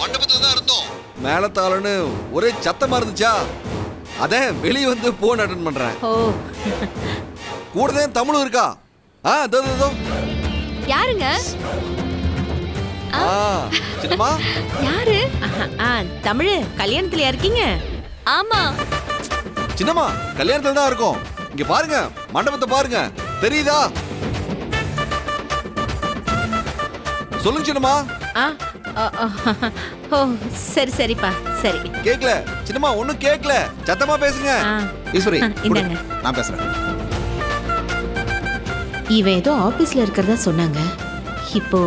மண்டபத்துல தான் இருந்தோம். மேலத்தாளன்னு ஒரே சத்தமா இருந்துச்சா, அதான் வெளியே வந்து போன் அட்டன் பண்றேன். ஓ, கூடதான் தமிழும் இருக்கா. தோ தோ தோ. யாருங்க? சின்னம்மா. யாரு? தமிழ் கல்யாணத்துல இருக்கீங்க? ஆமா. சின்னம்மா கல்யாணத்துல தான் இருக்கோம். இங்க பாருங்க, மண்டபத்தை பாருங்க, தெரியுதா? சொல்லுங்க சின்னம்மா. ஓ சரி சரிப்பா சரி. கேக்கல சின்னம்மா, ஒண்ணும் கேக்கல, சத்தமா பேசுங்க. ஈஸ்வரி இந்தாங்க. நான் பேசுறேன். இவன் ஏதோ ஆபீஸ்ல இருக்கிறதா சொன்னாங்க. இப்போ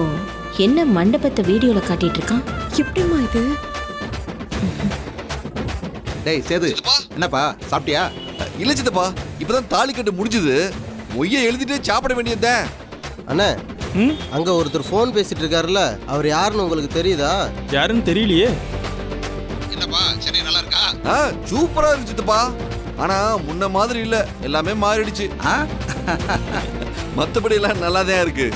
என்ன மண்டபத்தை வீடியோல காட்டிட்டு இருக்கான்? எப்படிமா இது? டேய் சேது, என்னப்பா சாப்பிட்டியா? இல்ல சித்தப்பா, இப்பதான் தாலி கட்டு முடிஞ்சது. மொய்ய எழுதிட்டு சாப்பிட வேண்டியதே. அண்ணே, அங்க ஒருத்தர் போன் பேசிட்டு இருக்காருல்ல, அவர் யாருன்னு உங்களுக்கு தெரியுதா? யாருன்னு தெரியலையே. என்னப்பா சென்னை நல்லா இருக்கா? சூப்பரா இருக்கு சித்தப்பா. ஆனா முன்ன மாதிரி இல்ல, எல்லாமே மாறிடுச்சு. மத்தபடி எல்லாம் நல்லாதான் இருக்கு.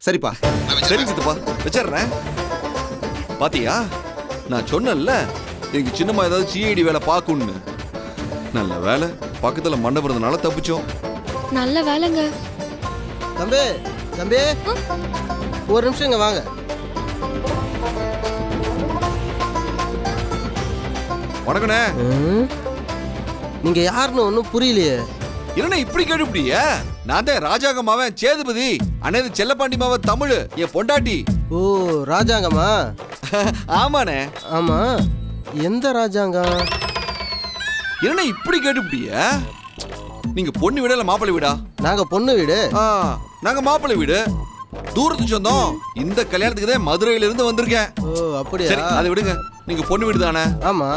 சரிப்பா. சரி சித்தப்பா, வச்சிடுறேன். பாத்தியா, நான் சொன்னேன்ல எங்க சின்னம்மா ஏதாவது சிஐடி வேலை பார்க்கும்னு. நல்ல வேலை, பக்கத்துல மண்டபறதுனால தப்பிச்சோம். நல்ல வேலைங்க. தம்பி தம்பி, ஒரு நிமிஷம் இங்க வாங்க. வணக்கண்ணே. நீங்க யாருன்னு ஒன்னும் புரியலையே. என்ன இப்படி கேட்டுப்பிடிய? நான் தான் ராஜாங்க மாவன் சேதுபதி, அண்ணே செல்லப்பாண்டி மாவன் தமிழ், என் பொண்டாட்டி. ஓ, ராஜாங்கம்மா? ஆமாண்ணே. ஆமா, எந்த ராஜாங்கம்? என்ன இப்படி கேட்டுப்பிடிய? நீங்க பொண்ணு வீடா இல்ல மாப்பிள்ளை வீடா? நாங்க பொண்ணு வீடு. நாங்க மாப்பிள்ளை வீடு. தூரத்து சொந்தம். இந்த கல்யாணத்துக்கு தான் மதுரையில இருந்து வந்திருக்கேன். ஓ அப்படியா? சரி, அதை விடுங்க. நீங்க பொண்ணு வீடு தானே? ஆமா.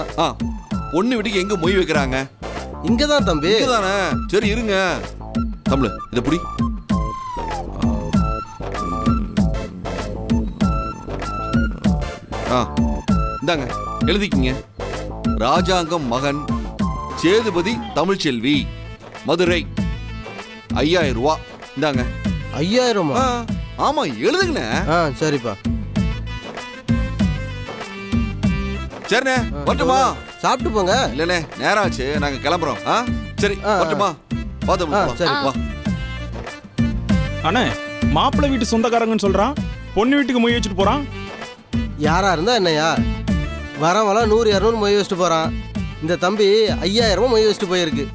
பொண்ணு வீட்டுக்கு எங்க மொய் வைக்கிறாங்க? இங்கதான் தம்பி. இங்கதானே? சரி இருங்க. தமிழ் இத புடி. இந்தாங்க எழுதிக்கிங்க. ராஜாங்கம் மகன் சேதுபதி தமிழ்ச்செல்வி, மதுரை. 5000 ரூபா. இந்தாங்க. 5000? ஆமா எழுதுங்கண்ணே. சரிப்பா. சரிண்ணே, வரட்டுமா? சாப்பிட்டு போங்க. இல்லண்ணே, நேரம் ஆச்சு, நாங்க கிளம்புறோம். சரி வரட்டுமா? சரி வா. அண்ணே, மாப்பிள்ளை வீட்டு சொந்தக்காரங்கன்னு சொல்றான், பொண்ணு வீட்டுக்கு மொய் வச்சுட்டு போறான். யாரா இருந்தா என்னையா, வரவெல்லாம் 100 200 மொய் வச்சுட்டு போறான். இந்த தம்பி 5000 மொய் வச்சுட்டு போயிருக்கு.